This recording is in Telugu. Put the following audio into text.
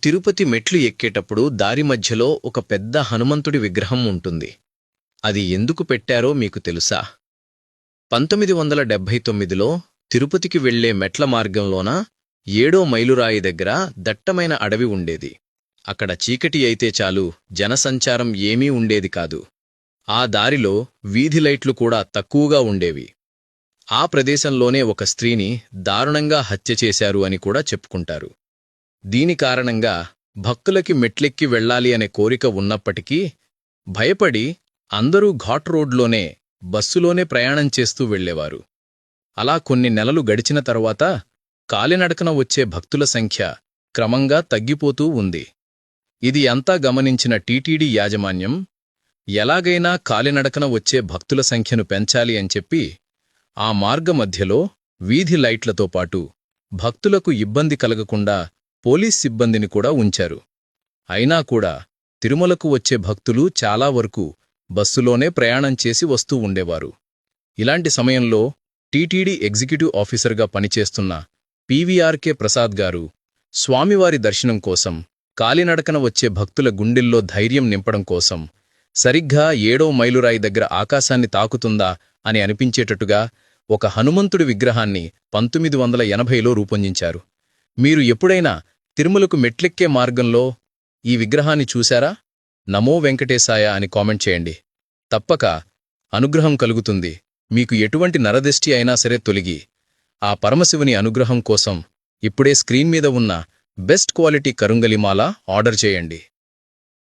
తిరుపతి మెట్లు ఎక్కేటప్పుడు దారి మధ్యలో ఒక పెద్ద హనుమంతుడి విగ్రహం ఉంటుంది. అది ఎందుకు పెట్టారో మీకు తెలుసా? 1979లో తిరుపతికి వెళ్లే మెట్ల మార్గంలోన 7వ మైలురాయి దగ్గర దట్టమైన అడవి ఉండేది. అక్కడ చీకటి అయితే చాలు, జనసంచారం ఏమీ ఉండేది కాదు. ఆ దారిలో వీధి లైట్లు కూడా తక్కువగా ఉండేవి. ఆ ప్రదేశంలోనే ఒక స్త్రీని దారుణంగా హత్య చేశారు అని కూడా చెప్పుకుంటారు. దీని కారణంగా భక్తులకి మెట్లెక్కి వెళ్లాలి అనే కోరిక ఉన్నప్పటికీ భయపడి అందరూ ఘాట్ రోడ్లోనే, బస్సులోనే ప్రయాణం చేస్తూ వెళ్లేవారు. అలా కొన్ని నెలలు గడిచిన తరువాత కాలినడకన వచ్చే భక్తుల సంఖ్య క్రమంగా తగ్గిపోతూ ఉంది. ఇది అంతా గమనించిన టీటీడీ యాజమాన్యం ఎలాగైనా కాలినడకన వచ్చే భక్తుల సంఖ్యను పెంచాలి అని చెప్పి ఆ మార్గమధ్యలో వీధి లైట్లతో పాటు భక్తులకు ఇబ్బంది కలగకుండా పోలీస్ సిబ్బందిని కూడా ఉంచారు. అయినా కూడా తిరుమలకు వచ్చే భక్తులు చాలా వరకు బస్సులోనే ప్రయాణం చేసి వస్తూ ఉండేవారు. ఇలాంటి సమయంలో టీటీడీ ఎగ్జిక్యూటివ్ ఆఫీసర్గా పనిచేస్తున్న పీవీఆర్కే ప్రసాద్ గారు స్వామివారి దర్శనం కోసం కాలినడకన వచ్చే భక్తుల గుండెల్లో ధైర్యం నింపడం కోసం సరిగ్గా 7వ మైలురాయి దగ్గర ఆకాశాన్ని తాకుతుందా అని అనిపించేటట్టుగా ఒక హనుమంతుడి విగ్రహాన్ని 1980లో రూపొందించారు. మీరు ఎప్పుడైనా తిరుమలకు మెట్లెక్కే మార్గంలో ఈ విగ్రహాన్ని చూశారా? నమో వెంకటేశాయ అని కామెంట్ చేయండి. తప్పక అనుగ్రహం కలుగుతుంది. మీకు ఎటువంటి నరదిష్టి అయినా సరే తొలగి ఆ పరమశివుని అనుగ్రహం కోసం ఇప్పుడే స్క్రీన్ మీద ఉన్న బెస్ట్ క్వాలిటీ కరుంగలిమాల ఆర్డర్ చేయండి.